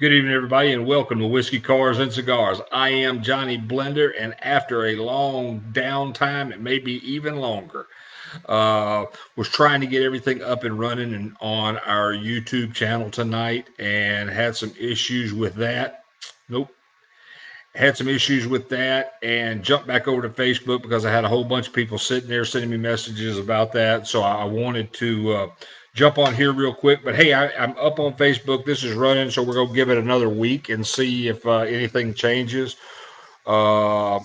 Good evening, everybody, and welcome to Whiskey, Cars, and Cigars. I am Johnny Blender, and after a long downtime, it may be even longer, uh, was trying to get everything up and running and on our YouTube channel tonight, and had some issues with that. Nope, had some issues with that, and jumped back over to Facebook because I had a whole bunch of people sitting there sending me messages about that. So I wanted to jump on here real quick. But hey, I'm up on Facebook. This is running, so we're gonna give it another week and see if anything changes. Uh,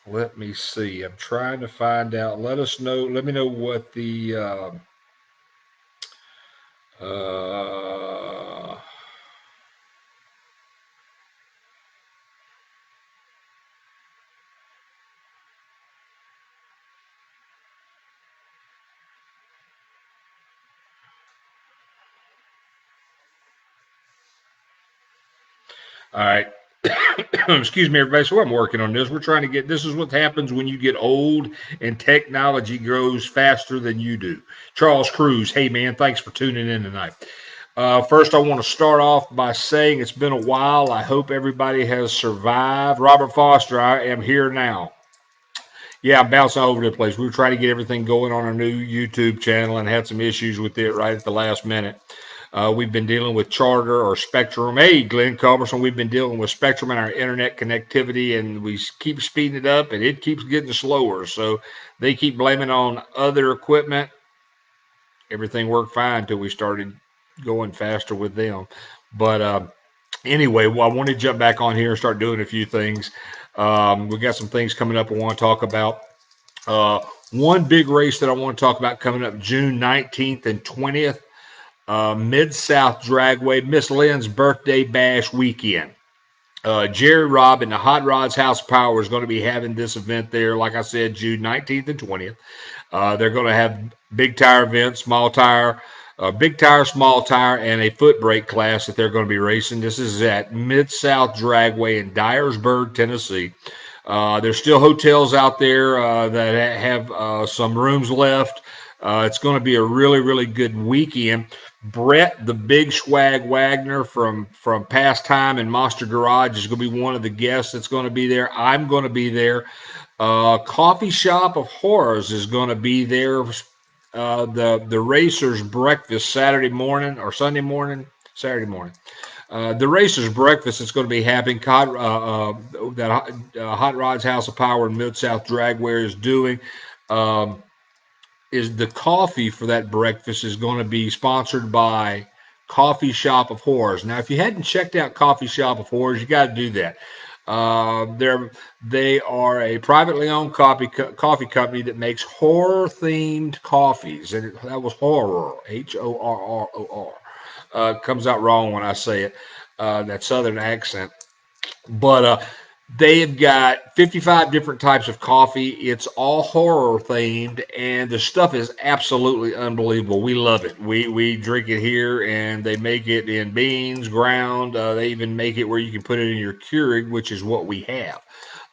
Let me see. I'm trying to find out. Let us know. Let me know what the uh, all right. Excuse me, everybody. So I'm working on this. We're trying to get this is what happens when you get old and technology grows faster than you do. Charles Cruz, hey man, thanks for tuning in tonight. First, I want to start off by saying it's been a while. I hope everybody has survived. Robert Foster, I am here now. Yeah, I'm bouncing all over the place. We were trying to get everything going on our new YouTube channel and had some issues with it right at the last minute. We've been dealing with Charter or Spectrum. Hey, Glenn Culberson, we've been dealing with Spectrum and our internet connectivity, and we keep speeding it up, and it keeps getting slower. So they keep blaming on other equipment. Everything worked fine until we started going faster with them. But anyway, well, I want to jump back on here and start doing a few things. We got some things coming up I want to talk about. Uh, One big race that I want to talk about coming up June 19th and 20th, Mid-South Dragway, Miss Lynn's birthday bash weekend. Jerry Robb and the Hot Rods House of Power is going to be having this event there, like I said, June 19th and 20th. They're going to have big tire events, small tire, big tire, small tire, and a foot brake class that they're going to be racing. This is at Mid-South Dragway in Dyersburg, Tennessee. There's still hotels out there that have some rooms left. It's going to be a really, really good weekend. Brett, the Big Swag Wagner from Past Time and Monster Garage, is going to be one of the guests that's going to be there. I'm going to be there. Coffee Shop of Horrors is going to be there. The Racers Breakfast Saturday morning or Sunday morning, Saturday morning. The Racers Breakfast is going to be happening. That Hot Rods House of Power and Mid South Dragware is doing. Um, is the coffee for that breakfast is going to be sponsored by Coffee Shop of Horrors. Now, if you hadn't checked out Coffee Shop of Horrors, you got to do that. They are a privately owned coffee company that makes horror themed coffees, and that was horror, HORROR. Comes out wrong when I say it, that southern accent. But they've got 55 different types of coffee. It's all horror themed, and the stuff is absolutely unbelievable. We love it. We drink it here, and they make it in beans, ground. They even make it where you can put it in your Keurig, which is what we have.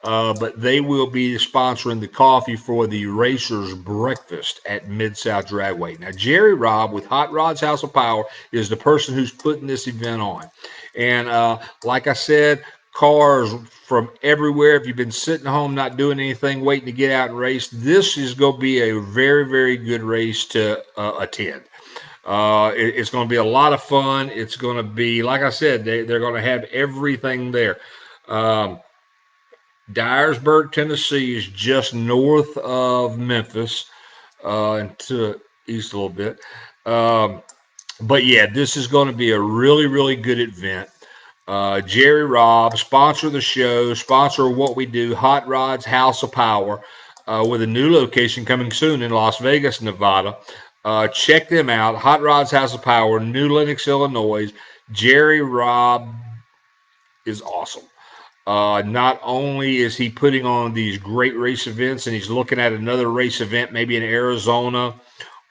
But they will be sponsoring the coffee for the Racers Breakfast at Mid-South Dragway. Now, Jerry Robb with Hot Rods House of Power is the person who's putting this event on. And like I said, cars from everywhere. If you've been sitting home not doing anything, waiting to get out and race, this is going to be a very, very good race to attend. It's going to be a lot of fun. It's going to be, like I said, they're going to have everything there. Dyersburg, Tennessee is just north of Memphis and to the east a little bit. But yeah, this is going to be a really, really good event. Jerry Robb, sponsor the show, sponsor what we do, Hot Rods House of Power, with a new location coming soon in Las Vegas, Nevada. Check them out, Hot Rods House of Power, New Lenox, Illinois. Jerry Robb is awesome. Not only is he putting on these great race events, and he's looking at another race event maybe in Arizona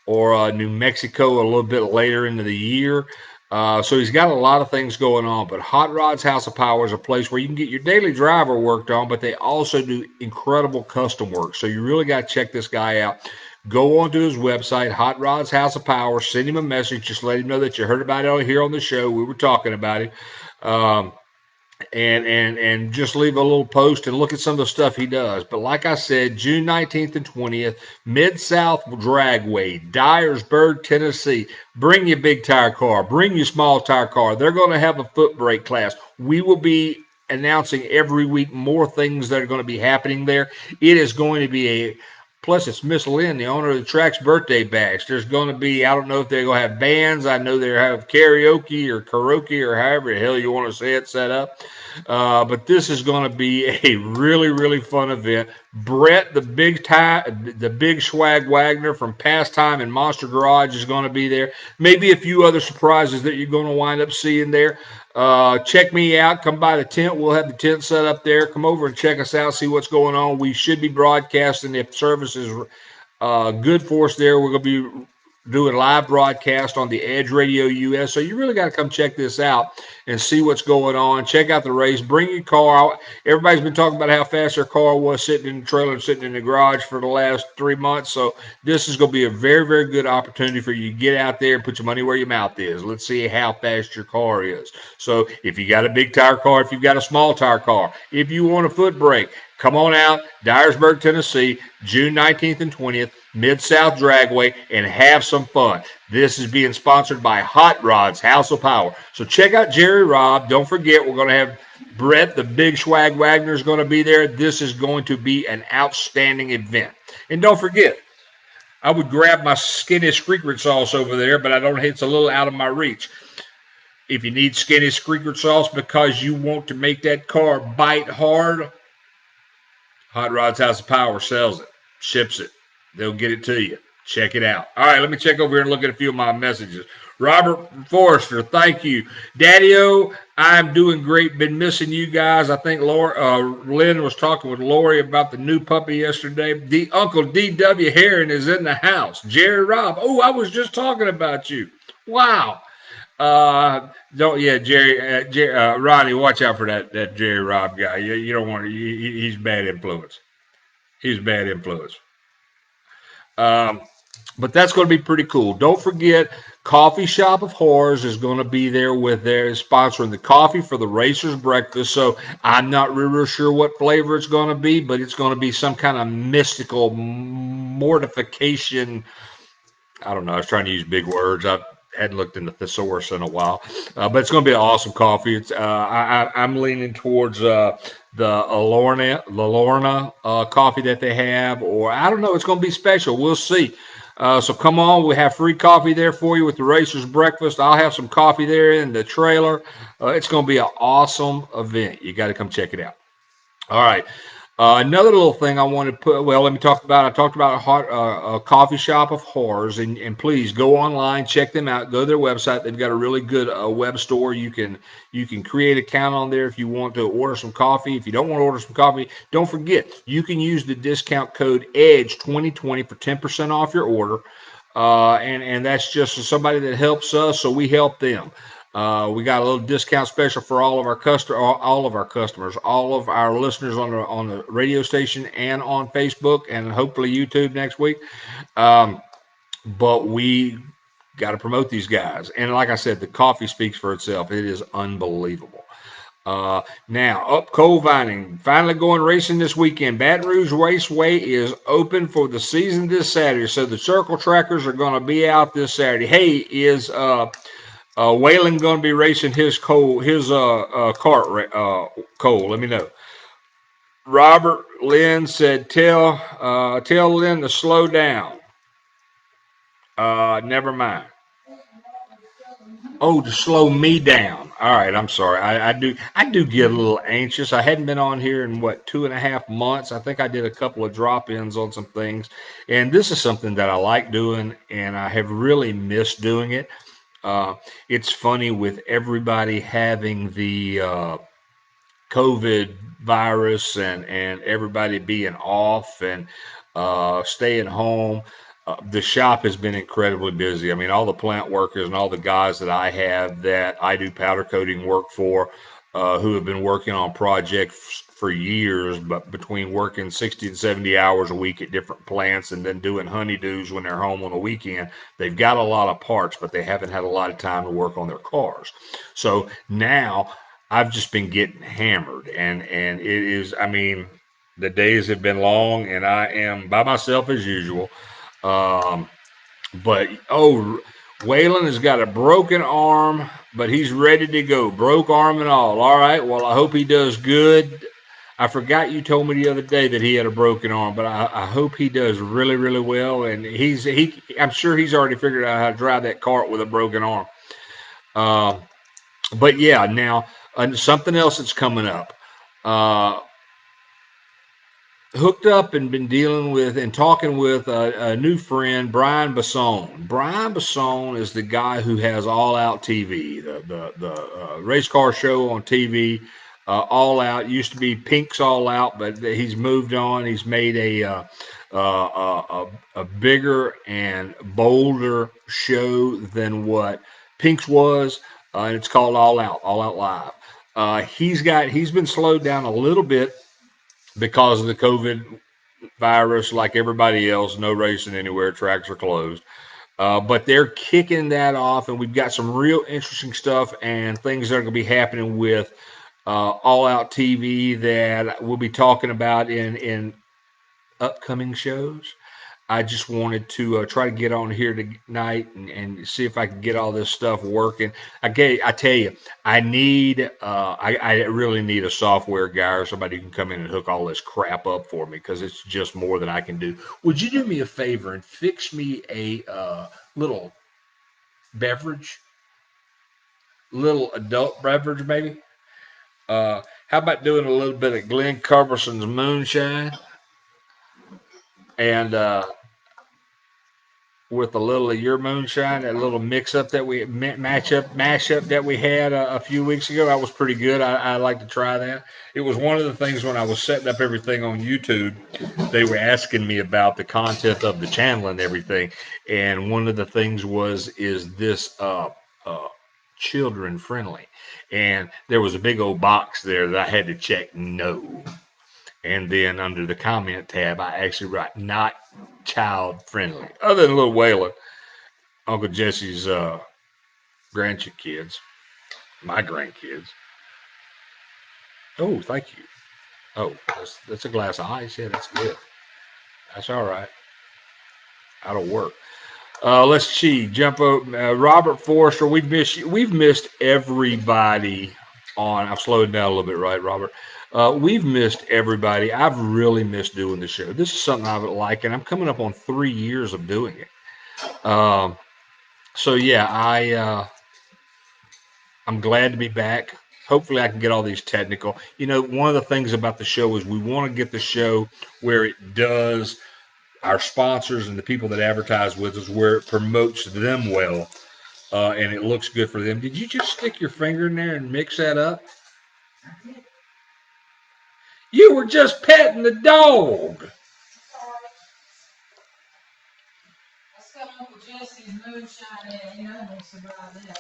or New Mexico a little bit later into the year. So he's got a lot of things going on. But Hot Rods House of Power is a place where you can get your daily driver worked on, but they also do incredible custom work. So you really got to check this guy out. Go onto his website, Hot Rod's House of Power. Send him a message. Just let him know that you heard about it here on the show. We were talking about it. Um, and just leave a little post and look at some of the stuff he does. But like I said, June 19th and 20th, Mid South Dragway, Dyersburg, Tennessee. Bring your big tire car, bring your small tire car. They're going to have a foot brake class. We will be announcing every week more things that are going to be happening there. It is going to be a Plus, it's Miss Lynn, the owner of the track's birthday bash. There's going to be, I don't know if they're going to have bands. I know they have karaoke or however the hell you want to say it set up. But this is going to be a really, really fun event. Brett, the big swag Wagner from Pastime and Monster Garage is going to be there. Maybe a few other surprises that you're going to wind up seeing there. Check me out. Come by the tent. We'll have the tent set up there. Come over and check us out. See what's going on. We should be broadcasting if service is good for us there. We're going to be doing live broadcast on the Edge Radio US. So you really got to come check this out and see what's going on. Check out the race. Bring your car out. Everybody's been talking about how fast their car was sitting in the trailer and sitting in the garage for the last 3 months. So this is going to be a very, very good opportunity for you to get out there and put your money where your mouth is. Let's see how fast your car is. So if you got a big tire car, if you've got a small tire car, if you want a foot brake, come on out, Dyersburg, Tennessee, June 19th and 20th, Mid-South Dragway, and have some fun. This is being sponsored by Hot Rod's House of Power. So check out Jerry Robb. Don't forget, we're going to have Brett, the big swag Wagner, is going to be there. This is going to be an outstanding event. And don't forget, I would grab my skinny secret sauce over there, but I don't. It's a little out of my reach. If you need skinny secret sauce because you want to make that car bite hard, Hot Rod's House of Power sells it, ships it. They'll get it to you. Check it out. All right, let me check over here and look at a few of my messages. Robert Forrester, thank you. Daddy-O, I'm doing great. Been missing you guys. I think Lynn was talking with Lori about the new puppy yesterday. The Uncle D.W. Heron is in the house. Jerry Robb. Oh, I was just talking about you. Wow. Ronnie, watch out for that Jerry Robb guy. You don't want to. He's bad influence. He's bad influence. But that's going to be pretty cool. Don't forget, Coffee Shop of Horrors is going to be there with their sponsoring the coffee for the Racers Breakfast. So I'm not really sure what flavor it's going to be, but it's going to be some kind of mystical mortification. I don't know. I was trying to use big words. I hadn't looked in the thesaurus in a while, but it's going to be an awesome coffee. It's I'm leaning towards the Lorna coffee that they have, or I don't know. It's going to be special. We'll see. So come on, we have free coffee there for you with the Racers Breakfast. I'll have some coffee there in the trailer. It's going to be an awesome event. You got to come check it out. All right. Another little thing I want to put, well, let me talk about, I talked about a coffee shop of horrors, and please go online, check them out, go to their website. They've got a really good web store. You can create an account on there if you want to order some coffee. If you don't want to order some coffee, don't forget, you can use the discount code EDGE2020 for 10% off your order. And that's just somebody that helps us, so we help them. We got a little discount special for all of our customers, all of our listeners on the radio station and on Facebook and hopefully YouTube next week. But we got to promote these guys. And like I said, the coffee speaks for itself. It is unbelievable. Now, up coal vining, finally going racing this weekend. Baton Rouge Raceway is open for the season this Saturday. So the circle trackers are going to be out this Saturday. Hey, is Waylon going to be racing his cart, Cole? Let me know. Robert Lynn said, tell Lynn to slow down. Never mind. Oh, to slow me down. All right, I'm sorry. I do get a little anxious. I hadn't been on here in 2.5 months. I think I did a couple of drop-ins on some things, and this is something that I like doing, and I have really missed doing it. It's funny with everybody having the COVID virus and everybody being off and staying home. The shop has been incredibly busy. I mean, all the plant workers and all the guys that I have that I do powder coating work for, who have been working on projects for years, but between working 60 to 70 hours a week at different plants and then doing honeydews when they're home on the weekend, they've got a lot of parts, but they haven't had a lot of time to work on their cars. So now I've just been getting hammered, and it is, I mean, the days have been long, and I am by myself as usual. Um, but Waylon has got a broken arm, but he's ready to go, broke arm and all. All right. Well, I hope he does good. I forgot you told me the other day that he had a broken arm, but I hope he does really, really well. And I'm sure he's already figured out how to drive that cart with a broken arm. Uh, but yeah, now something else that's coming up. Uh, Hooked up and been dealing with and talking with a new friend, Brian Basson. Brian Basson is the guy who has All Out TV, the race car show on TV. All Out used to be Pink's All Out, but he's moved on. He's made a bigger and bolder show than what Pink's was, and it's called All Out Live. He's been slowed down a little bit because of the COVID virus, like everybody else, no racing anywhere, tracks are closed. But they're kicking that off, and we've got some real interesting stuff and things that are going to be happening with All Out TV that we'll be talking about in upcoming shows. I just wanted to try to get on here tonight and see if I can get all this stuff working. I tell you, I really need a software guy or somebody who can come in and hook all this crap up for me because it's just more than I can do. Would you do me a favor and fix me a little beverage, little adult beverage maybe? How about doing a little bit of Glenn Culberson's moonshine and with a little of your moonshine, that little mix up that we mash up that we had a few weeks ago. That was pretty good. I like to try that. It was one of the things when I was setting up everything on YouTube, they were asking me about the content of the channel and everything. And one of the things was, is this uh, children friendly? And there was a big old box there that I had to check no. And then under the comment tab, I actually write not child friendly, other than little Waylon, Uncle Jesse's grandkids, my grandkids. Oh, thank you. Oh, that's a glass of ice. Yeah, that's good. That's all right. That'll work. Let's see. Jump over. Robert Forrester. We've missed everybody on. I've slowed down a little bit, right, Robert? We've missed everybody. I've really missed doing the show. This is something I would like, and I'm coming up on 3 years of doing it. So yeah, I'm glad to be back. Hopefully, I can get all these technical. You know, one of the things about the show is we want to get the show where it does our sponsors and the people that advertise with us, where it promotes them well, and it looks good for them. Did you just stick your finger in there and mix that up? You were just petting the dog.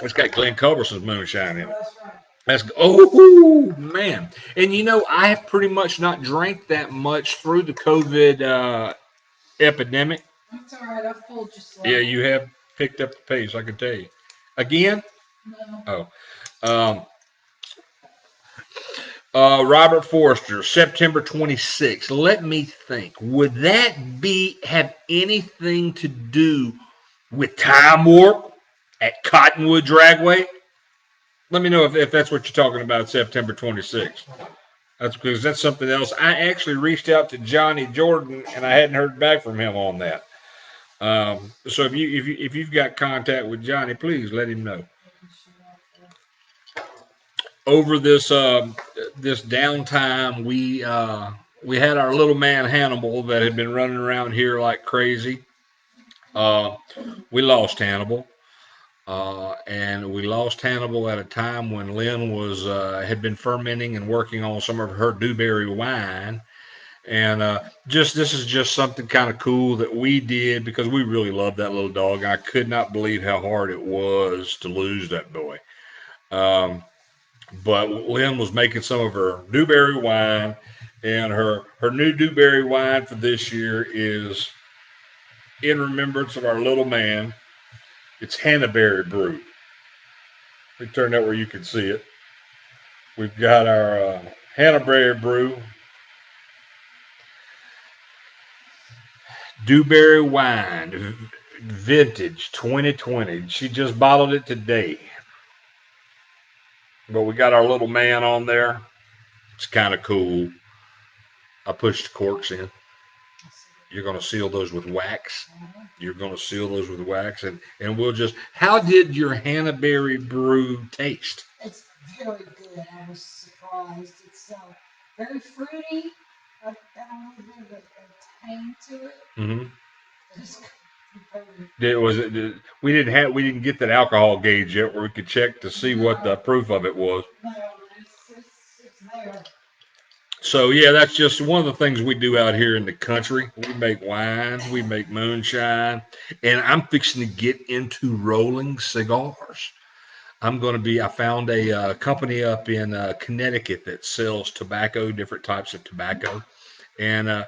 It's got Glenn Culberson's moonshine in it. That's oh man, and you know I have pretty much not drank that much through the COVID epidemic. That's all right. I've pulled just like. Yeah, you have picked up the pace. I can tell you. Again? No. Oh. Robert Forrester, September 26th. Let me think. Would that have anything to do with Time Warp at Cottonwood Dragway? Let me know if that's what you're talking about, September 26th. That's because that's something else. I actually reached out to Johnny Jordan, and I hadn't heard back from him on that. So if you've got contact with Johnny, please let him know. Over this downtime, we had our little man Hannibal that had been running around here like crazy. We lost Hannibal. And we lost Hannibal at a time when Lynn'e was had been fermenting and working on some of her dewberry wine. And this is just something kind of cool that we did because we really loved that little dog. I could not believe how hard it was to lose that boy. But Lynn'e was making some of her dewberry wine, And her new dewberry wine for this year is in remembrance of our little man. It's Hannaberry Brew. Let me turn that where you can see it. We've got our Hannaberry Brew Dewberry Wine Vintage 2020. She just bottled it today. But we got our little man on there. It's kind of cool. I pushed the corks in. You're going to seal those with wax. You're going to seal those with wax, and we'll just. How did your Hannaberry Brew taste? It's very good. I was surprised. It's very fruity. Got a little bit of a tang to it. Mm-hmm. It's We didn't get that alcohol gauge yet where we could check to see what the proof of it was. no, it's there. So yeah, that's just one of the things we do out here in the country. We make wine, we make moonshine, and I'm fixing to get into rolling cigars. I found a company up in Connecticut that sells tobacco, different types of tobacco, and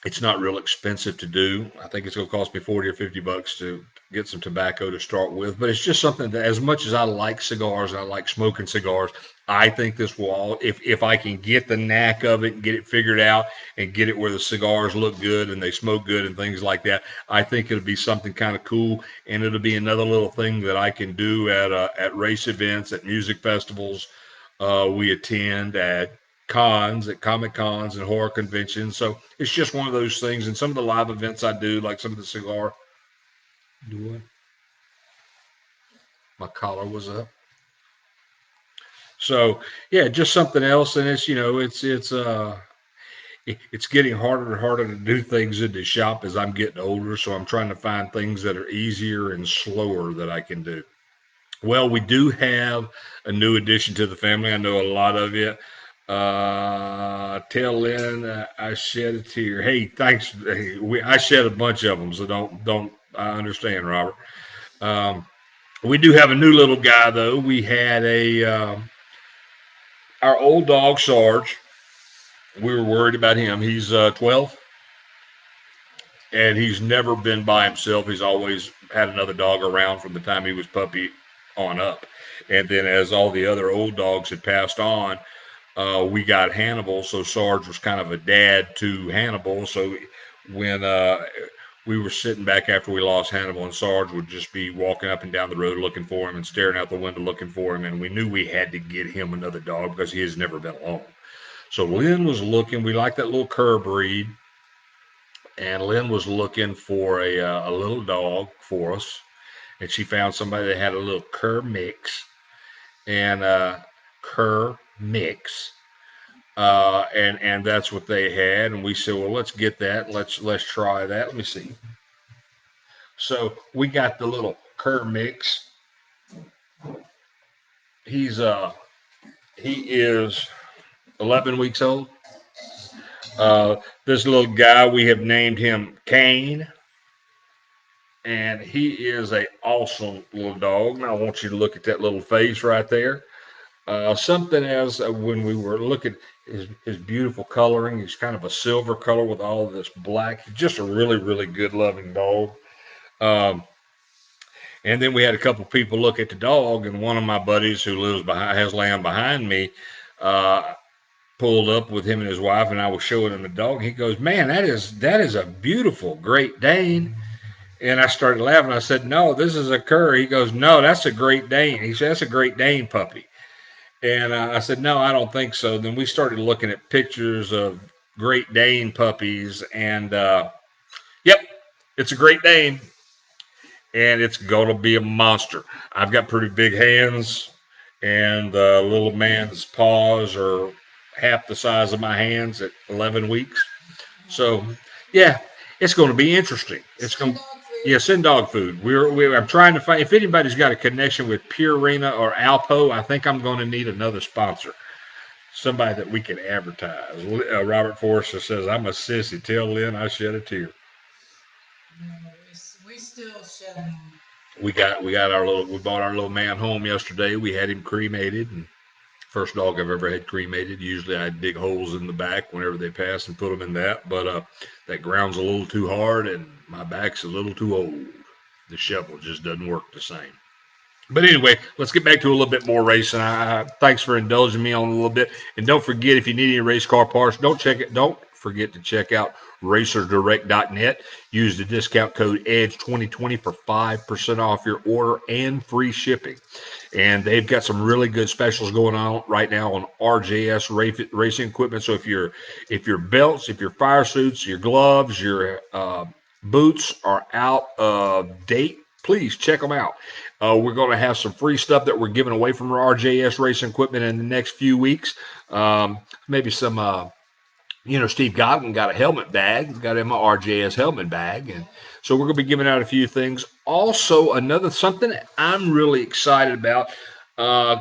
it's not real expensive to do. I think it's going to cost me 40 or 50 bucks to get some tobacco to start with. But it's just something that, as much as I like cigars and I like smoking cigars, I think this will all, if I can get the knack of it and get it figured out and get it where the cigars look good and they smoke good and things like that, I think it'll be something kind of cool. And it'll be another little thing that I can do at race events, at music festivals. We attend at comic cons and horror conventions. So it's just one of those things. And some of the live events I do, like some of the cigar. Do what? My collar was up. So yeah, just something else. And it's getting harder and harder to do things in the shop as I'm getting older. So I'm trying to find things that are easier and slower that I can do. Well, we do have a new addition to the family. I know a lot of you. Tell Lynn I shed a tear. Hey, thanks. Hey, I shed a bunch of them, so don't. I understand, Robert. Um, we do have a new little guy though. We had a our old dog Sarge. We were worried about him. He's 12, and he's never been by himself. He's always had another dog around from the time he was puppy on up. And then as all the other old dogs had passed on, we got Hannibal. So Sarge was kind of a dad to Hannibal. So when we were sitting back after we lost Hannibal, and Sarge would just be walking up and down the road looking for him and staring out the window looking for him. And we knew we had to get him another dog because he has never been alone. So Lynn was looking. We like that little cur breed, and Lynn was looking for a little dog for us, and she found somebody that had a little cur mix and cur mix, and that's what they had, and we said, well, let's get that. Let's try that. Let me see. So we got the little cur mix. He's he is 11 weeks old. This little guy, we have named him Kane, and he is a awesome little dog. Now I want you to look at that little face right there. Something as when we were looking his beautiful coloring, he's kind of a silver color with all of this black. Just a really really good loving dog. Um, and then we had a couple people look at the dog, and one of my buddies who lives behind has land behind me. Uh, Pulled up with him and his wife, and I was showing him the dog. He goes, "Man, that is a beautiful Great Dane." And I started laughing. I said, "No, this is a cur." He goes, "No, that's a Great Dane." He said, "That's a Great Dane puppy." And I said, "No, I don't think so." Then we started looking at pictures of Great Dane puppies, and yep, it's a Great Dane, and it's gonna be a monster. I've got pretty big hands, and the little man's paws are half the size of my hands at 11 weeks. So, yeah, it's going to be interesting. It's going to, yeah, send dog food. I'm trying to find, if anybody's got a connection with Purina or Alpo, I think I'm going to need another sponsor. Somebody that we can advertise. Robert Forrester says, I'm a sissy. Tell Lynn I shed a tear. No, we still shed them. We bought our little man home yesterday. We had him cremated, and First dog I've ever had cremated. Usually I dig holes in the back whenever they pass and put them in that. But that ground's a little too hard and my back's a little too old. The shovel just doesn't work the same. But anyway, let's get back to a little bit more racing. Thanks for indulging me on a little bit. And don't forget, if you need any race car parts, don't forget to check out racerdirect.net. Use the discount code EDGE2020 for 5% off your order and free shipping. And they've got some really good specials going on right now on RJS racing equipment. So if your belts, if your fire suits, your gloves, your boots are out of date, please check them out. We're going to have some free stuff that we're giving away from our RJS racing equipment in the next few weeks. Maybe some, Steve Godwin got a helmet bag, got him an RJS helmet bag. And so we're going to be giving out a few things. Also, something that I'm really excited about. Uh,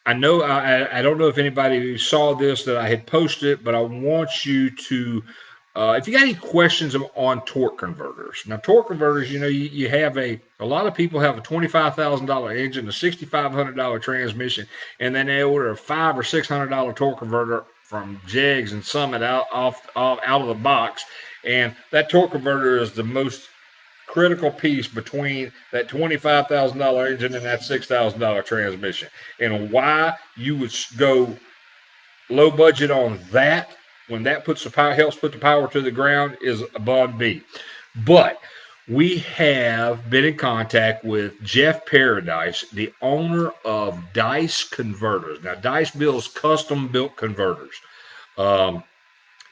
I don't know if anybody saw this that I had posted, but I want you to, if you got any questions on torque converters. Now, torque converters, you have a lot of people have a $25,000 engine, a $6,500 transmission, and then they order a $500 or $600 torque converter from Jegs and Summit out of the box, and that torque converter is the most critical piece between that $25,000 engine and that $6,000 transmission. And why you would go low budget on that when that helps put the power to the ground is above me. But we have been in contact with Jeff Paradise, the owner of Dice Converters. Now, Dice builds custom built converters. Um,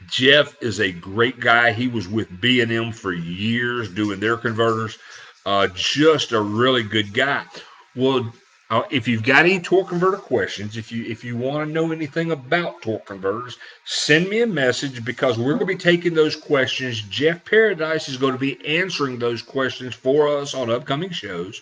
Jeff is a great guy. He was with B&M for years doing their converters. Just a really good guy. Well, if you've got any torque converter questions, if you want to know anything about torque converters, send me a message because we're going to be taking those questions. Jeff Paradise is going to be answering those questions for us on upcoming shows.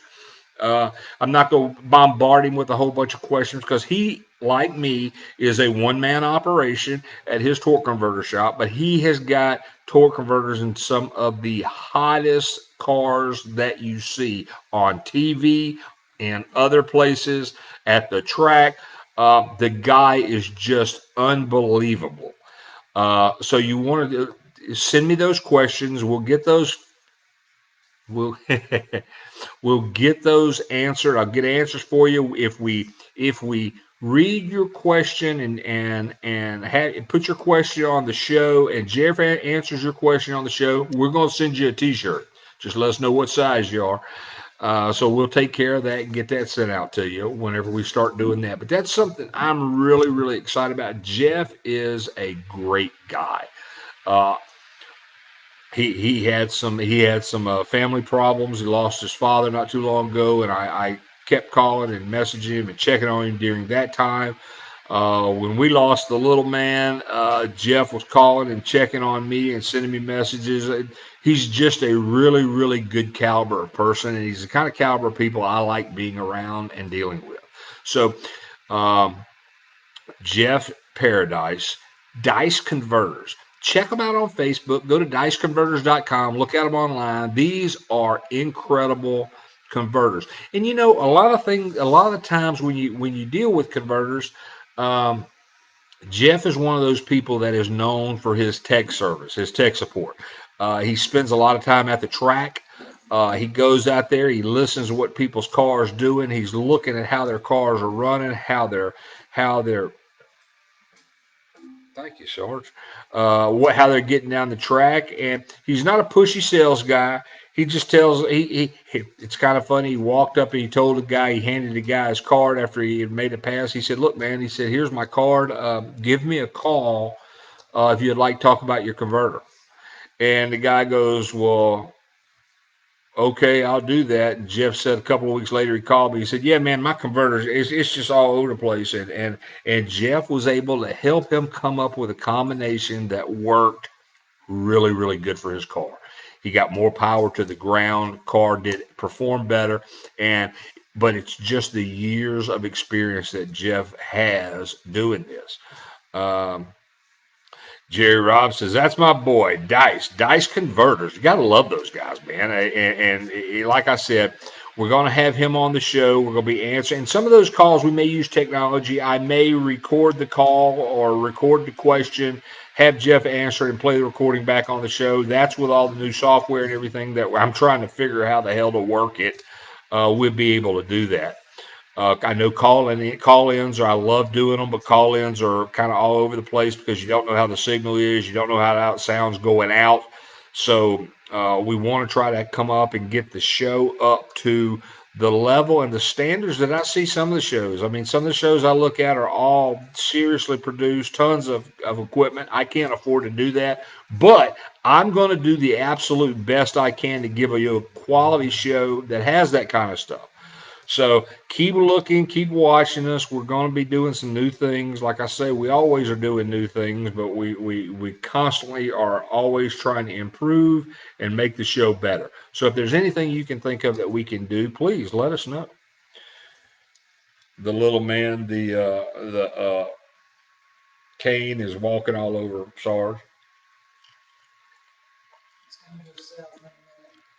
I'm not going to bombard him with a whole bunch of questions because he, like me, is a one-man operation at his torque converter shop, but he has got torque converters in some of the hottest cars that you see on TV and other places at the track. The guy is just unbelievable. So you want to send me those questions. We'll get those. We'll We'll get those answered. I'll get answers for you if we read your question and put your question on the show, and Jeff answers your question on the show. We're going to send you a T-shirt. Just let us know what size you are. So we'll take care of that and get that sent out to you whenever we start doing that. But that's something I'm really, really excited about. Jeff is a great guy. Uh, he had some family problems. He lost his father not too long ago, and I kept calling and messaging him and checking on him during that time. When we lost the little man, Jeff was calling and checking on me and sending me messages. He's just a really, really good caliber of person, and he's the kind of caliber of people I like being around and dealing with. So, um, Jeff Paradise, Dice Converters. Check them out on Facebook. Go to diceconverters.com. Look at them online. These are incredible converters. And a lot of the times when you deal with converters, um, Jeff is one of those people that is known for his tech service, his tech support. He spends a lot of time at the track. He goes out there. He listens to what people's cars doing. He's looking at how their cars are running, how they're thank you, Sarge. How they're getting down the track, and he's not a pushy sales guy. He just tells. It's kind of funny. He walked up and he told the guy. He handed the guy his card after he had made a pass. He said, "Look, man," he said, "here's my card. Give me a call if you'd like to talk about your converter." And the guy goes, "Well, okay, I'll do that." And Jeff said a couple of weeks later, he called me. He said, "Yeah, man, my converters, it's just all over the place." And Jeff was able to help him come up with a combination that worked really, really good for his car. He got more power to the ground. Car did perform better, but it's just the years of experience that Jeff has doing this. Um, Jerry Robb says, "That's my boy, Dice Converters. You got to love those guys, man." And like I said, We're going to have him on the show. We're going to be answering. And some of those calls, we may use technology. I may record the call or record the question, have Jeff answer it, and play the recording back on the show. That's with all the new software and everything that I'm trying to figure out how the hell to work it. We'll be able to do that. I know call-ins I love doing them, but call-ins are kind of all over the place because you don't know how the signal is, you don't know how it sounds going out. So we want to try to come up and get the show up to the level and the standards that I see some of the shows. I mean, some of the shows I look at are all seriously produced, tons of equipment. I can't afford to do that, but I'm going to do the absolute best I can to give you a quality show that has that kind of stuff. So keep looking, keep watching us. We're going to be doing some new things. Like I say, we always are doing new things, but we constantly are always trying to improve and make the show better. So if there's anything you can think of that we can do, please let us know. The little man, the cane is walking all over SARS.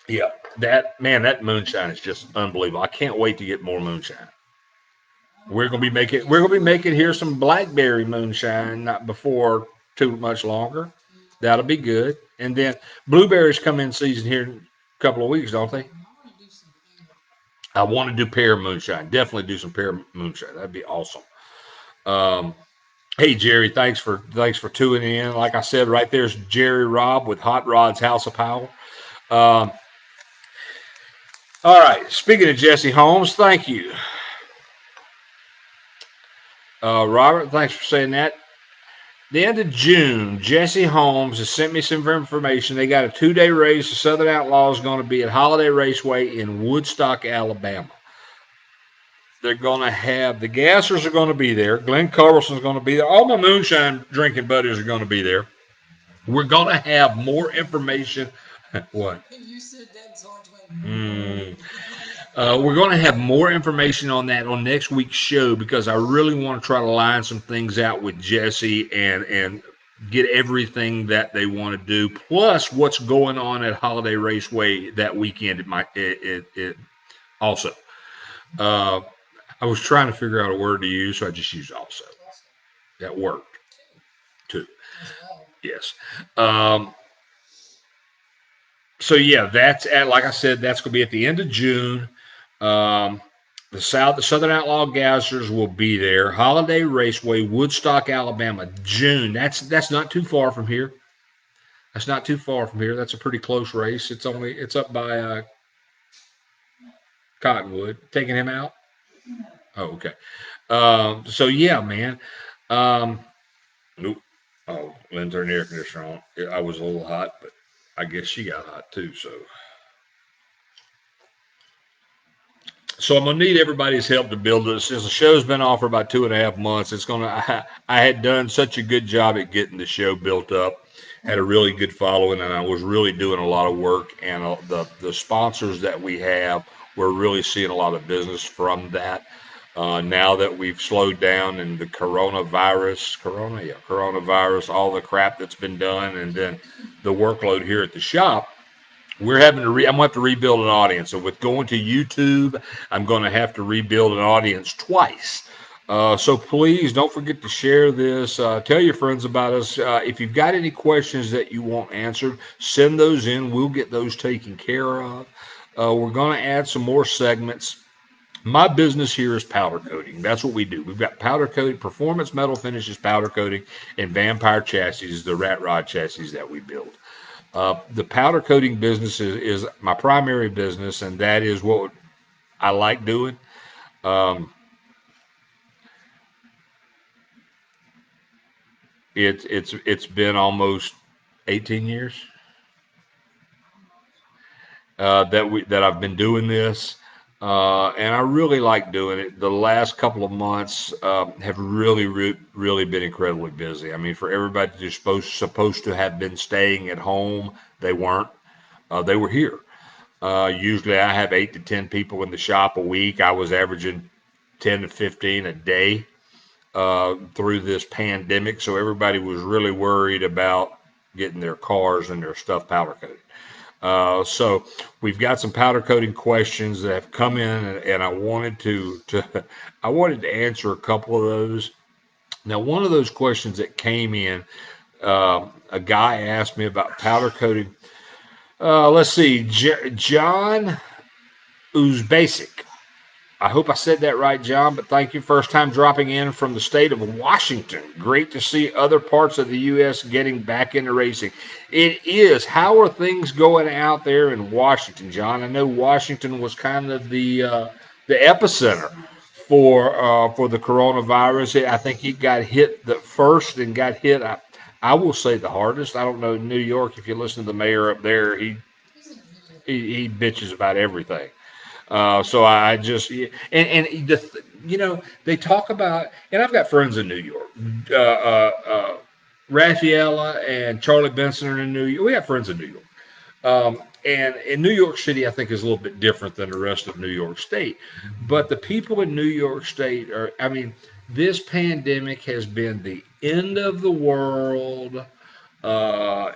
Yeah, that moonshine is just unbelievable. I can't wait to get more moonshine. We're gonna be making here some blackberry moonshine not before too much longer. That'll be good. And then blueberries come in season here in a couple of weeks, don't they? I want to do pear moonshine. Definitely do some pear moonshine. That'd be awesome. Um, hey Jerry, thanks for tuning in. Like I said, right there's Jerry Robb with Hot Rod's House of Power. Um, all right. Speaking of Jesse Holmes, thank you, Robert. Thanks for saying that. The end of June, Jesse Holmes has sent me some information. They got a 2-day race. The Southern Outlaw is going to be at Holiday Raceway in Woodstock, Alabama. They're going to have the Gassers are going to be there. Glenn Carlson's going to be there. All my moonshine drinking buddies are going to be there. We're going to have more information. What? You said that, so we're going to have more information on that on next week's show because I really want to try to line some things out with Jesse and get everything that they want to do, plus what's going on at Holiday Raceway that weekend. It also. Uh, I was trying to figure out a word to use, so I just used also. That worked too. Yes. Um, so yeah, that's at like I said, that's going to be at the end of June. Um, the Southern Outlaw Gassers will be there. Holiday Raceway, Woodstock, Alabama, June. That's not too far from here. That's not too far from here. That's a pretty close race. It's up by Cottonwood. Taking him out. Oh, okay. So yeah, man. Um, nope. Oh, Lynn turned the air conditioner on. I was a little hot, but I guess she got hot too. So I'm gonna need everybody's help to build this. Since the show's been off for about 2.5 months, I had done such a good job at getting the show built up, had a really good following, and I was really doing a lot of work. And the sponsors that we have, we're really seeing a lot of business from that. Now that we've slowed down and the coronavirus, all the crap that's been done, and then the workload here at the shop, I'm gonna have to rebuild an audience. So with going to YouTube, I'm gonna have to rebuild an audience twice. So please don't forget to share this. Tell your friends about us. If you've got any questions that you want answered, send those in. We'll get those taken care of. We're gonna add some more segments. My business here is powder coating. That's what we do. We've got powder coating, performance metal finishes, powder coating, and vampire chassis, the rat rod chassis that we build. The powder coating business is my primary business, and that is what I like doing. Um, it's been almost 18 years that I've been doing this, and I really like doing it. The last couple of months have really been incredibly busy. I mean, for everybody who's supposed to have been staying at home, they weren't. They were here. Usually, I have 8 to 10 people in the shop a week. I was averaging 10 to 15 a day through this pandemic, so everybody was really worried about getting their cars and their stuff powder coated. So we've got some powder coating questions that have come in, and I wanted to I wanted to answer a couple of those. Now, one of those questions that came in, a guy asked me about powder coating. Let's see, John Uzbasic. I hope I said that right, John, but thank you. First time dropping in from the state of Washington. Great to see other parts of the U.S. getting back into racing. It is. How are things going out there in Washington, John? I know Washington was kind of the epicenter for the coronavirus. I think he got hit the first and got hit. I will say the hardest. I don't know New York. If you listen to the mayor up there, he bitches about everything. So I just they talk about, and I've got friends in New York. Uh, uh, uh, Raffaella and Charlie Benson are in New York. We have friends in New York. And in New York City, I think is a little bit different than the rest of New York State. But the people in New York State are, I mean, this pandemic has been the end of the world. Uh,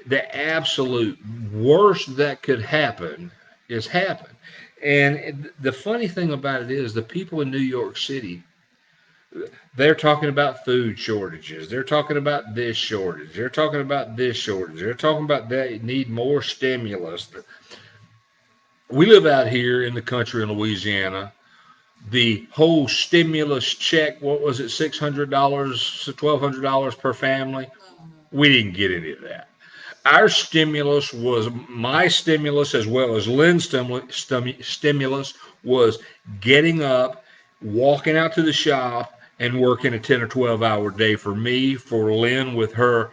the absolute worst that could happen is happened. And the funny thing about it is, the people in New York City, they're talking about food shortages. They're talking about this shortage. They're talking about this shortage. They're talking about they need more stimulus. We live out here in the country in Louisiana. The whole stimulus check, what was it, $600, $1,200 per family? We didn't get any of that. Our stimulus was my stimulus as well as Lynn's stimulus was getting up, walking out to the shop, and working a 10 or 12 hour day for me, for Lynn with her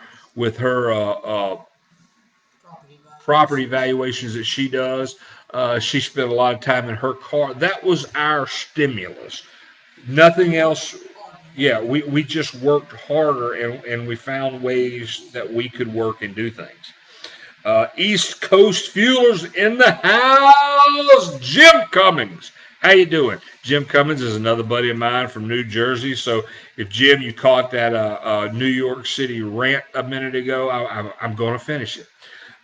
property valuations that she does. She spent a lot of time in her car. That was our stimulus. Nothing else. Yeah, we just worked harder, and we found ways that we could work and do things. East Coast Fuelers in the house. Jim Cummings. How you doing? Jim Cummings is another buddy of mine from New Jersey. So if Jim, you caught that New York City rant a minute ago, I'm going to finish it.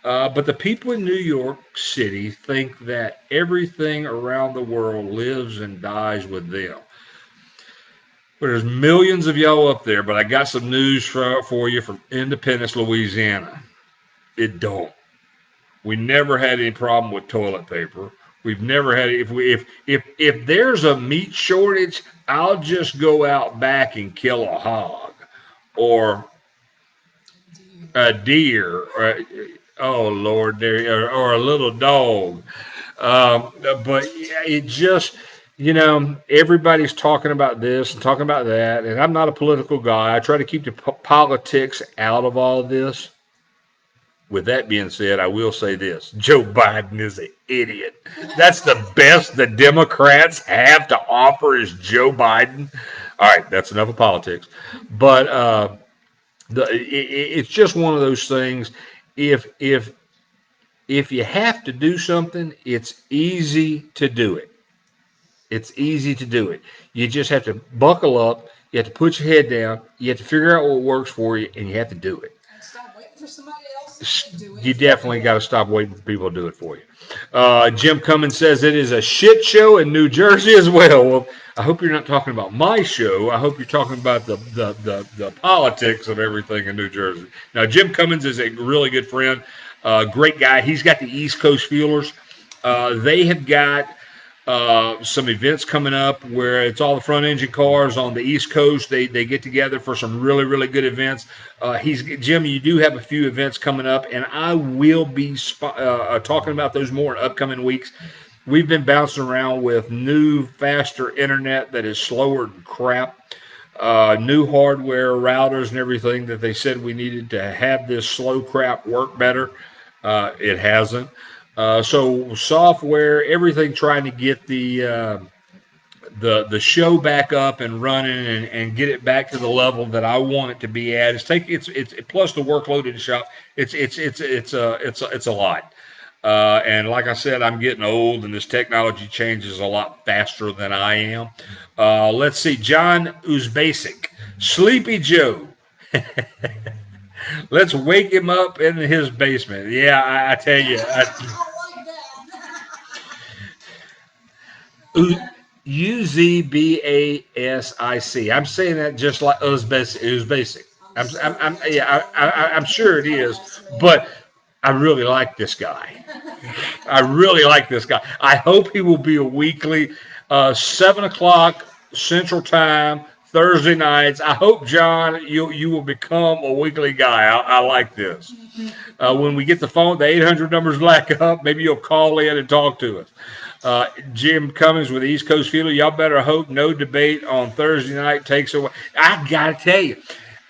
But the people in New York City think that everything around the world lives and dies with them. Well, there's millions of y'all up there, but I got some news for you from Independence, Louisiana. It don't. We never had any problem with toilet paper. We've never had if there's a meat shortage, I'll just go out back and kill a hog or a deer or oh Lord, there or a little dog. But it just everybody's talking about this and talking about that, and I'm not a political guy. I try to keep the politics out of all this. With that being said, I will say this: Joe Biden is an idiot. That's the best the Democrats have to offer is Joe Biden. All right, that's enough of politics. But it's just one of those things. If you have to do something, it's easy to do it. It's easy to do it. You just have to buckle up. You have to put your head down. You have to figure out what works for you, and you have to do it. And stop waiting for somebody else to do You it for definitely got you. to stop waiting for people to do it for you. Jim Cummins says it is a shit show in New Jersey as well. Well, I hope you're not talking about my show. I hope you're talking about the politics of everything in New Jersey. Now, Jim Cummins is a really good friend, great guy. He's got the East Coast Feelers. They have got some events coming up where it's all the front engine cars on the East Coast. They get together for some really good events. He's Jim. You do have a few events coming up, and I will be talking about those more in upcoming weeks. We've been bouncing around with new, faster internet that is slower than crap. New hardware, routers, and everything that they said we needed to have this slow crap work better. It hasn't. So software, everything trying to get the show back up and running and get it back to the level that I want it to be at. It's plus the workload in the shop. It's a lot. And like I said, I'm getting old, and this technology changes a lot faster than I am. Let's see, John Uzbasic, Sleepy Joe. Let's wake him up in his basement. Yeah, I tell you. I like Uzbasic. I'm saying that just like Uzbasic. Uzbasic. I'm sure it is. Yeah, I'm That's sure a it fun is, last name. but I really like this guy. I really like this guy. I hope he will be a weekly, 7 o'clock Central Time, Thursday nights. I hope, John, you will become a weekly guy. I like this. When we get the phone, the 800 numbers back up, maybe you'll call in and talk to us. Jim Cummings with East Coast Feeler. Y'all better hope no debate on Thursday night takes away. I got to tell you,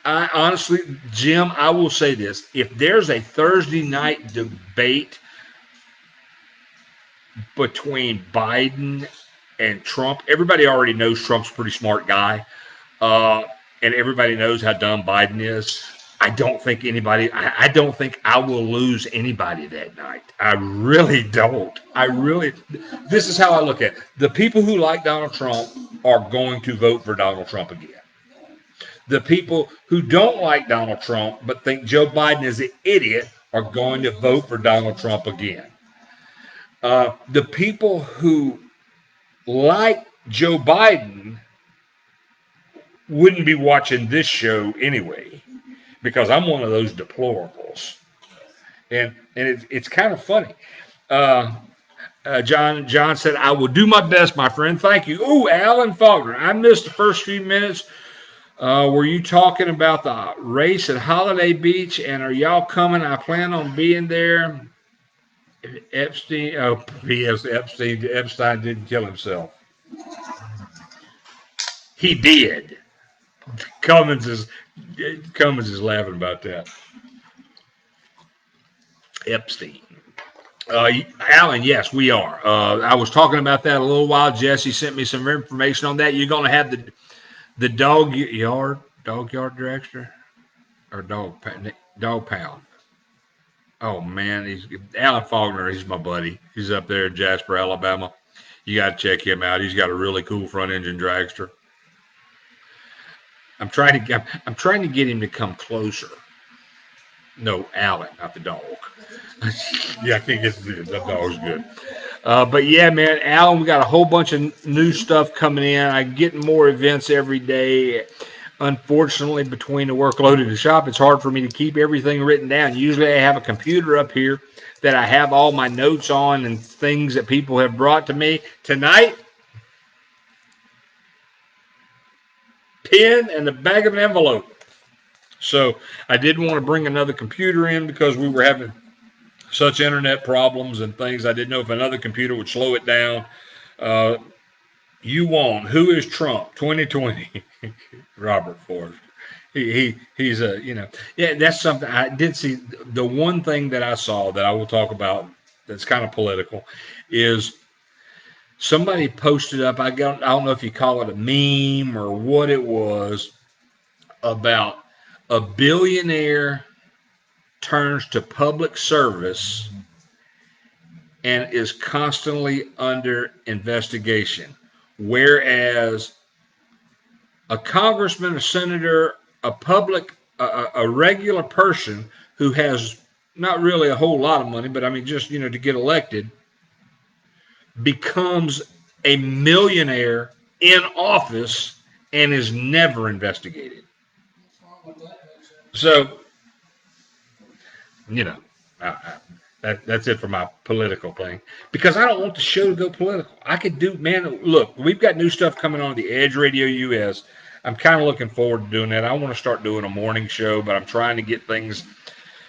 I honestly, Jim, I will say this. If there's a Thursday night debate between Biden and Trump, everybody already knows Trump's a pretty smart guy. Uh, and everybody knows how dumb Biden is. I don't think I will lose anybody that night. I really don't. This is how I look at it. The people who like Donald Trump are going to vote for Donald Trump again. The people who don't like Donald Trump but think Joe Biden is an idiot are going to vote for Donald Trump again. The people who like Joe Biden wouldn't be watching this show anyway because I'm one of those deplorables. And it's kind of funny. Uh, John said, I will do my best, my friend. Thank you. Oh, Alan Faulkner. I missed the first few minutes. Were you talking about the race at Holiday Beach? And are y'all coming? I plan on being there. Epstein. Oh, P.S. Epstein didn't kill himself. He did. Cummins is Cummins is laughing about that. Epstein. Alan, yes, we are. I was talking about that a little while. Jesse sent me some information on that. You're going to have the dog yard director, or dog pound. Oh man, he's Alan Faulkner. He's my buddy. He's up there in Jasper, Alabama. You got to check him out. He's got a really cool front engine dragster. I'm trying to get him to come closer. No, Alan, not the dog. Yeah, I can't get the dog's good. But yeah, man, Alan, we got a whole bunch of new stuff coming in. I'm getting more events every day. Unfortunately, between the workload of the shop, it's hard for me to keep everything written down. Usually, I have a computer up here that I have all my notes on and things that people have brought to me. Tonight, pen and the back of an envelope. So I didn't want to bring another computer in because we were having such internet problems and things. I didn't know if another computer would slow it down. Uh, you won. Who is Trump? 2020. Robert Forrest. He's a yeah. That's something I did see. The one thing that I saw that I will talk about that's kind of political is somebody posted up. I don't know if you call it a meme or what it was about a billionaire turns to public service and is constantly under investigation. Whereas a congressman, a senator, a regular person who has not really a whole lot of money, but I mean, just, to get elected, becomes a millionaire in office and is never investigated. So, you know, that's it for my political thing because I don't want the show to go political. I could do, man. Look, we've got new stuff coming on the Edge Radio US. I'm kind of looking forward to doing that. I want to start doing a morning show, but I'm trying to get things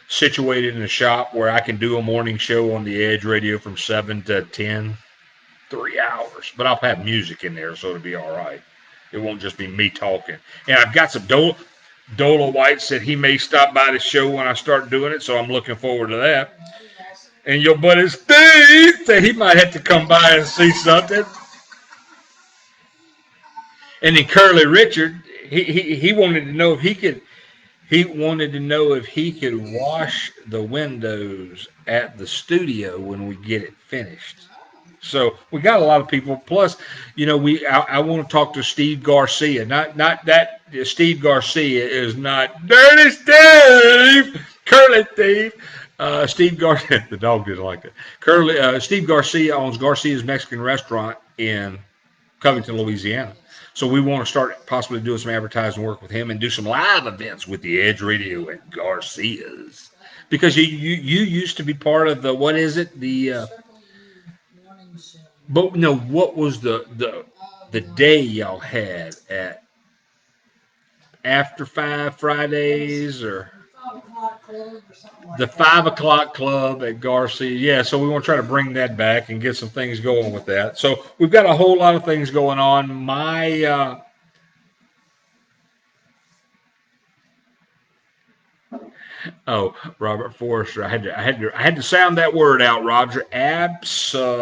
situated in the shop where I can do a morning show on the Edge Radio from 7 to 10, 3 hours. But I'll have music in there, so it'll be all right. It won't just be me talking. And I've got some Dola White said he may stop by the show when I start doing it, so I'm looking forward to that. And your buddy Steve said he might have to come by and see something. And then Curly Richard, he wanted to know if he could. He wanted to know if he could wash the windows at the studio when we get it finished. So we got a lot of people. Plus, I want to talk to Steve Garcia, not Steve Garcia is not Dirty Steve, Curly Steve. Steve Garcia, the dog didn't like it. Steve Garcia owns Garcia's Mexican restaurant in Covington, Louisiana. So we want to start possibly doing some advertising work with him and do some live events with the Edge Radio and Garcia's. Because you used to be part of the, what is it, the Morning show. but no, what was the day y'all had at After Five Fridays or 5 o'clock club or something like the that. 5 o'clock club at Garcia? Yeah, so we want to try to bring that back and get some things going with that. So we've got a whole lot of things going on. Oh, Robert Forrester, I had to sound that word out, Roger. Absolutely.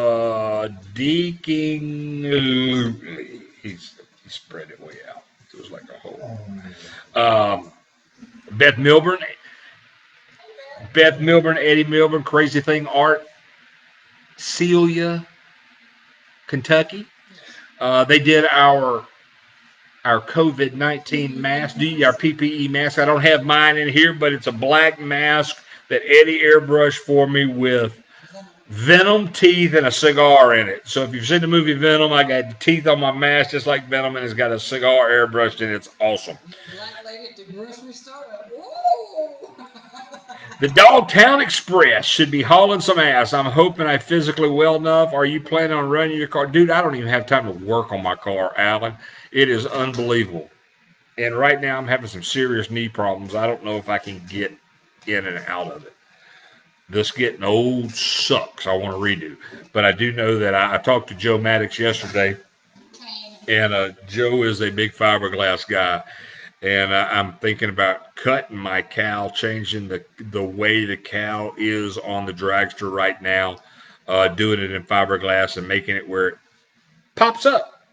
He spread it way out. It was like a hole. Beth Milburn, Eddie Milburn, Crazy Thing Art, Celia, Kentucky. They did our COVID-19 mask, our PPE mask. I don't have mine in here, but it's a black mask that Eddie airbrushed for me with Venom teeth and a cigar in it. So if you've seen the movie Venom, I got teeth on my mask just like Venom, and it's got a cigar airbrushed in it. It's awesome. The black lady at the grocery store. Whoa! The Dogtown Express should be hauling some ass. I'm hoping I'm physically well enough. Are you planning on running your car? Dude, I don't even have time to work on my car, Alan. It is unbelievable. And right now I'm having some serious knee problems. I don't know if I can get in and out of it. This getting old sucks. I want to redo. But I do know that I talked to Joe Maddox yesterday, and Joe is a big fiberglass guy. And I'm thinking about cutting my cowl, changing the way the cowl is on the dragster right now, doing it in fiberglass and making it where it pops up,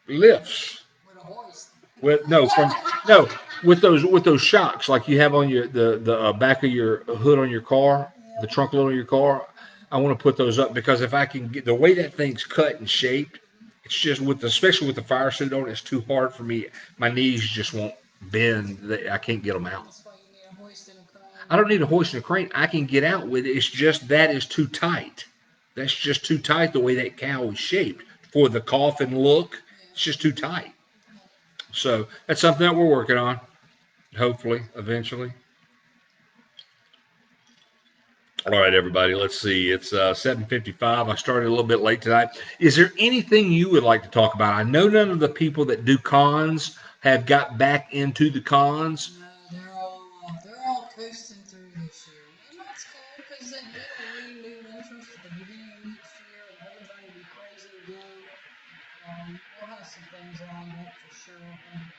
lifts. With a hoist. With those shocks like you have on the back of your hood on your car, the trunk lid on your car. I want to put those up because if I can get the way that thing's cut and shaped, it's just especially with the fire suit on, it's too hard for me. My knees just won't bend. I can't get them out. That's why you need a hoist and a crane. I don't need a hoist and a crane. I can get out with it. It's just that is too tight. That's just too tight the way that cow is shaped for the coffin look. It's just too tight. So that's something that we're working on. Hopefully, eventually. All right, everybody. Let's see. It's 7:55. I started a little bit late tonight. Is there anything you would like to talk about? I know none of the people that do cons have got back into the cons. No, they're all coasting through this year, and that's cool because they get a renewed interest at the beginning of each year, and everybody will be crazy to go. We'll have some things lined up for sure.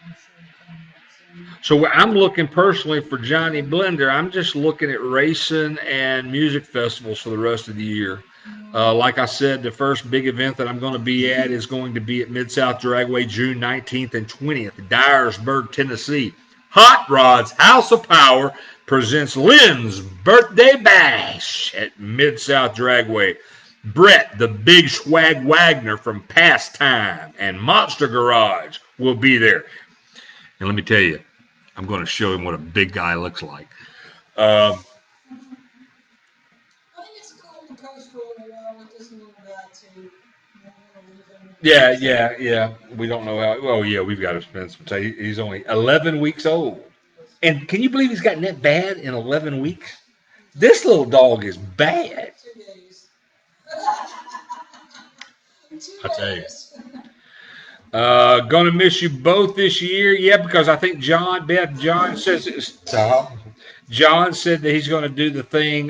I'm sure coming up soon. So I'm looking personally for Johnny Blender. I'm just looking at racing and music festivals for the rest of the year. Like I said, the first big event that I'm going to be at is going to be at Mid-South Dragway June 19th and 20th, Dyersburg, Tennessee. Hot Rod's House of Power presents Lynn's Birthday Bash at Mid-South Dragway. Brett, the Big Swag Wagner from Pastime and Monster Garage will be there. And let me tell you, I'm going to show him what a big guy looks like. I think it's cool to coast for a while with this little guy too. You don't want to lose him. Yeah. We don't know how. Well, yeah, we've got to spend some time. He's only 11 weeks old. And can you believe he's gotten that bad in 11 weeks? This little dog is bad. 2 days. I tell you. Gonna miss you both this year. Yeah, because I think John says John said that he's going to do the thing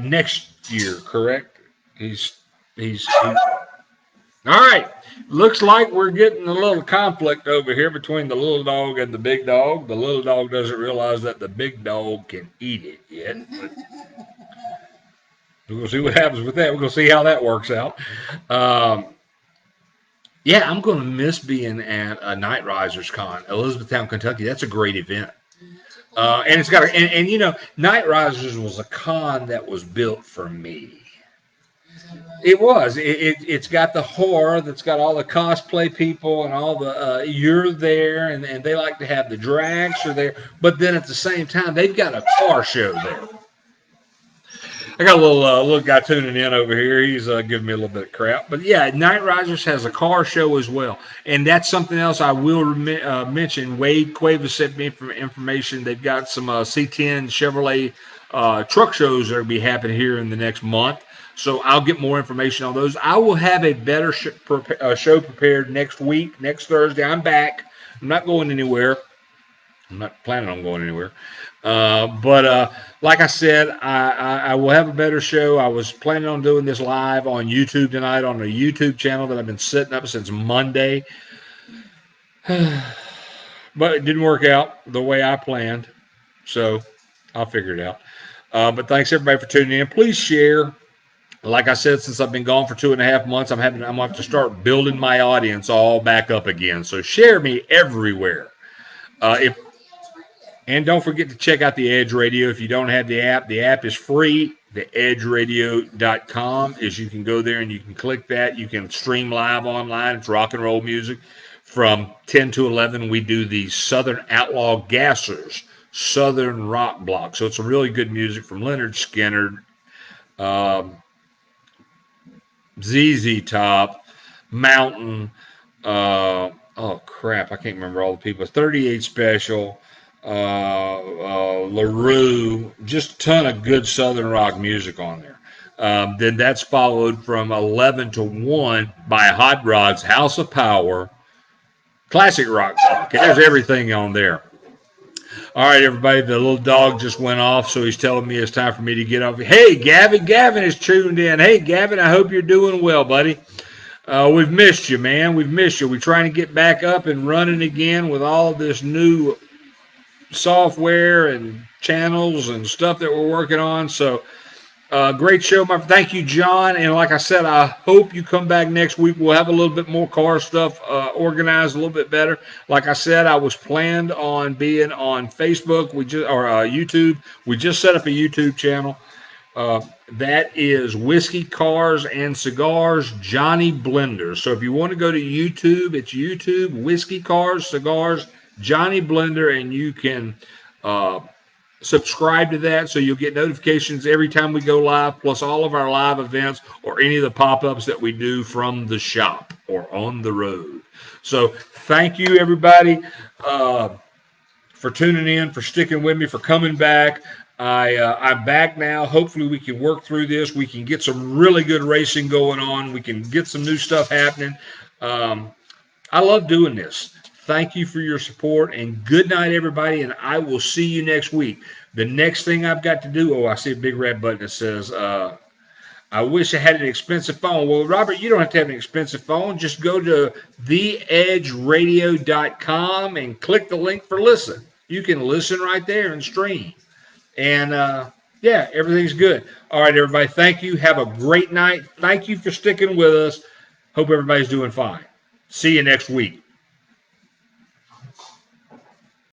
next year. Correct? He's all right. Looks like we're getting a little conflict over here between the little dog and the big dog. The little dog doesn't realize that the big dog can eat it yet. But we're going to see what happens with that. We're going to see how that works out. Yeah, I'm going to miss being at a Night Risers Con, Elizabethtown, Kentucky. That's a great event. And it's got and you know, Night Risers was a con that was built for me. Is that right? It was. It's got the horror that's got all the cosplay people and all the you're there, and they like to have the drags are there, but then at the same time they've got a car show there. I got a little guy tuning in over here. He's giving me a little bit of crap, but yeah, Night Risers has a car show as well, and that's something else I will mention. Wade Cuevas sent me information. They've got some C10 Chevrolet truck shows that are going to be happening here in the next month. So I'll get more information on those. I will have a better show prepared next week, next Thursday. I'm back. I'm not going anywhere. I'm not planning on going anywhere. But like I said, I will have a better show. I was planning on doing this live on YouTube tonight on a YouTube channel that I've been setting up since Monday. But it didn't work out the way I planned. So I'll figure it out. But thanks everybody for tuning in. Please share. Like I said, since I've been gone for 2.5 months, I'm gonna have to start building my audience all back up again. So share me everywhere. If And don't forget to check out the Edge Radio. If you don't have the app is free. The edgeradio.com is you can go there and you can click that. You can stream live online. It's rock and roll music. From 10 to 11, we do the Southern Outlaw Gassers Southern Rock Block. So it's some really good music from Leonard Skinner, um, ZZ Top, Mountain. Oh crap, I can't remember all the people. 38 Special, LaRue, just a ton of good Southern rock music on there. Then that's followed from 11 to 1 by Hot Rod's House of Power, classic rock. Okay, there's everything on there. All right, everybody, the little dog just went off, so he's telling me it's time for me to get off. Hey, Gavin. Gavin is tuned in. Hey, Gavin, I hope you're doing well, buddy. We've missed you, man. We've missed you. We're trying to get back up and running again with all this new software and channels and stuff that we're working on. So, great show, my. Thank you, John. And like I said, I hope you come back next week. We'll have a little bit more car stuff organized a little bit better. Like I said, I was planned on being on Facebook. YouTube. We just set up a YouTube channel. That is Whiskey, Cars, and Cigars, Johnny Blender. So if you want to go to YouTube, it's YouTube, Whiskey, Cars, Cigars, Johnny Blender, and you can subscribe to that so you'll get notifications every time we go live, plus all of our live events or any of the pop-ups that we do from the shop or on the road. So thank you, everybody, for tuning in, for sticking with me, for coming back. I'm back now. Hopefully we can work through this. We can get some really good racing going on. We can get some new stuff happening. I love doing this. Thank you for your support, and good night, everybody, and I will see you next week. The next thing I've got to do, I see a big red button that says, I wish I had an expensive phone. Well, Robert, you don't have to have an expensive phone. Just go to theedgeradio.com and click the link for listen. You can listen right there and stream. And, yeah, everything's good. All right, everybody, thank you. Have a great night. Thank you for sticking with us. Hope everybody's doing fine. See you next week.